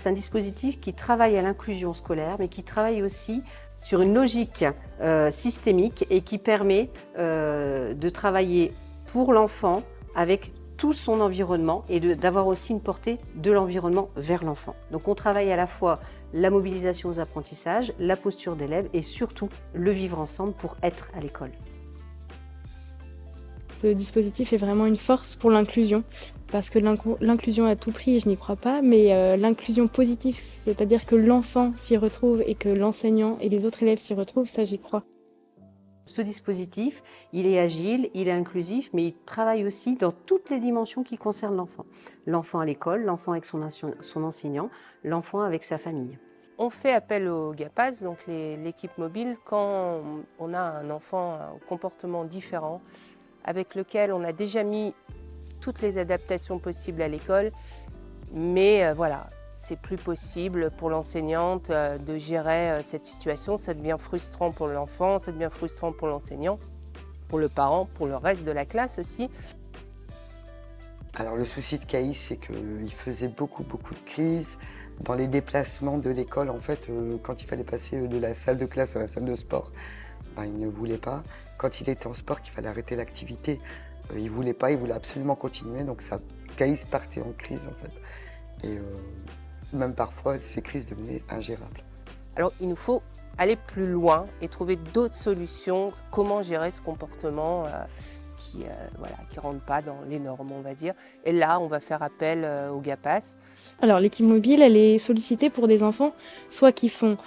C'est un dispositif qui travaille à l'inclusion scolaire, mais qui travaille aussi sur une logique systémique et qui permet de travailler pour l'enfant avec tout son environnement et d'avoir aussi une portée de l'environnement vers l'enfant. Donc on travaille à la fois la mobilisation aux apprentissages, la posture d'élève et surtout le vivre ensemble pour être à l'école. Ce dispositif est vraiment une force pour l'inclusion, parce que l'inclusion à tout prix, je n'y crois pas, mais l'inclusion positive, c'est-à-dire que l'enfant s'y retrouve et que l'enseignant et les autres élèves s'y retrouvent, ça j'y crois. Ce dispositif, il est agile, il est inclusif, mais il travaille aussi dans toutes les dimensions qui concernent l'enfant. L'enfant à l'école, l'enfant avec son enseignant, l'enfant avec sa famille. On fait appel au GAPAS, donc l'équipe mobile, quand on a un enfant au comportement différent, avec lequel on a déjà mis toutes les adaptations possibles à l'école, mais voilà, c'est plus possible pour l'enseignante de gérer cette situation. Ça devient frustrant pour l'enfant, ça devient frustrant pour l'enseignant, pour le parent, pour le reste de la classe aussi. Alors le souci de Caïs, c'est qu'il faisait beaucoup de crises. Dans les déplacements de l'école, en fait, quand il fallait passer de la salle de classe à la salle de sport, il ne voulait pas. Quand il était en sport, qu'il fallait arrêter l'activité, il ne voulait pas, il voulait absolument continuer. Donc Caïs partait en crise en fait. Et même parfois, ces crises devenaient ingérables. Alors il nous faut aller plus loin et trouver d'autres solutions. Comment gérer ce comportement qui ne rentre pas dans les normes, on va dire. Et là, on va faire appel au GAPAS. Alors l'équipe mobile, elle est sollicitée pour des enfants, soit qui font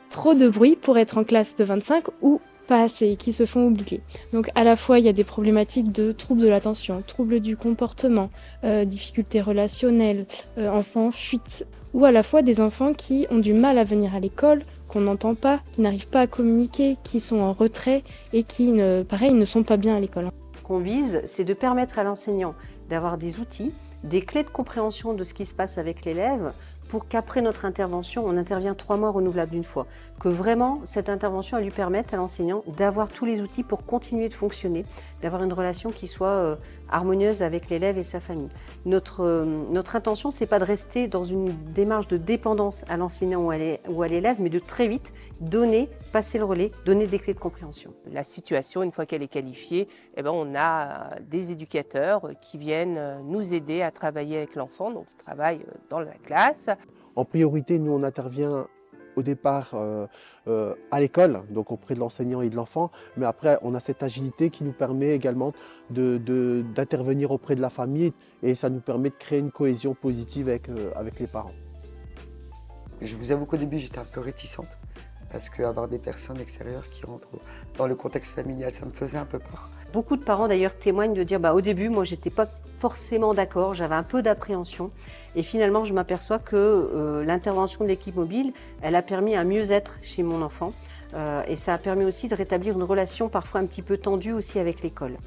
trop de bruit pour être en classe de 25 ou pas assez, qui se font oublier. Donc à la fois, il y a des problématiques de troubles de l'attention, troubles du comportement, difficultés relationnelles, enfants en fuite, ou à la fois des enfants qui ont du mal à venir à l'école, qu'on n'entend pas, qui n'arrivent pas à communiquer, qui sont en retrait et qui, pareil, ne sont pas bien à l'école. Ce qu'on vise, c'est de permettre à l'enseignant d'avoir des outils, des clés de compréhension de ce qui se passe avec l'élève pour qu'après notre intervention, on intervient 3 mois renouvelables d'une fois. Que vraiment, cette intervention elle lui permette à l'enseignant d'avoir tous les outils pour continuer de fonctionner, d'avoir une relation qui soit harmonieuse avec l'élève et sa famille. Notre intention, c'est pas de rester dans une démarche de dépendance à l'enseignant ou à l'élève, mais de très vite donner, passer le relais, donner des clés de compréhension. La situation, une fois qu'elle est qualifiée, on a des éducateurs qui viennent nous aider à travailler avec l'enfant, donc ils travaillent dans la classe. En priorité, nous on intervient au départ à l'école, donc auprès de l'enseignant et de l'enfant, mais après on a cette agilité qui nous permet également d'intervenir auprès de la famille et ça nous permet de créer une cohésion positive avec les parents. Je vous avoue qu'au début j'étais un peu réticente parce qu'avoir des personnes extérieures qui rentrent dans le contexte familial, ça me faisait un peu peur. Beaucoup de parents d'ailleurs témoignent de dire au début, moi j'étais pas forcément d'accord, j'avais un peu d'appréhension et finalement je m'aperçois que l'intervention de l'équipe mobile, elle a permis un mieux-être chez mon enfant et ça a permis aussi de rétablir une relation parfois un petit peu tendue aussi avec l'école.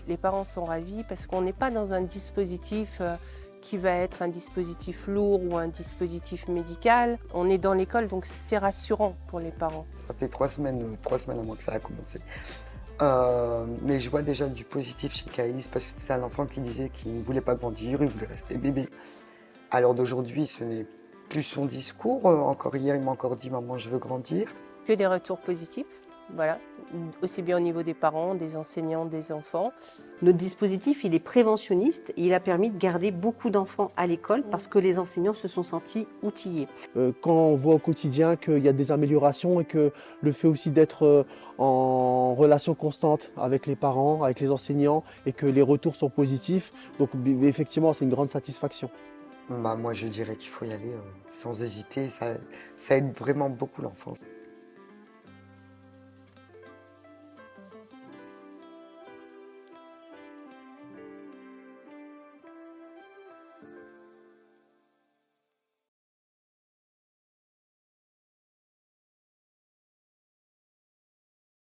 Les parents sont ravis parce qu'on n'est pas dans un dispositif qui va être un dispositif lourd ou un dispositif médical. On est dans l'école, donc c'est rassurant pour les parents. Ça fait 3 semaines avant que ça a commencé. Mais je vois déjà du positif chez Caïs parce que c'est un enfant qui disait qu'il ne voulait pas grandir, il voulait rester bébé. À l'heure d'aujourd'hui, ce n'est plus son discours. Encore hier, il m'a encore dit « Maman, je veux grandir ». Que des retours positifs, voilà, aussi bien au niveau des parents, des enseignants, des enfants. Notre dispositif, il est préventionniste et il a permis de garder beaucoup d'enfants à l'école parce que les enseignants se sont sentis outillés. Quand on voit au quotidien qu'il y a des améliorations et que le fait aussi d'être en relation constante avec les parents, avec les enseignants et que les retours sont positifs, donc effectivement c'est une grande satisfaction. Moi je dirais qu'il faut y aller sans hésiter, ça aide vraiment beaucoup l'enfance.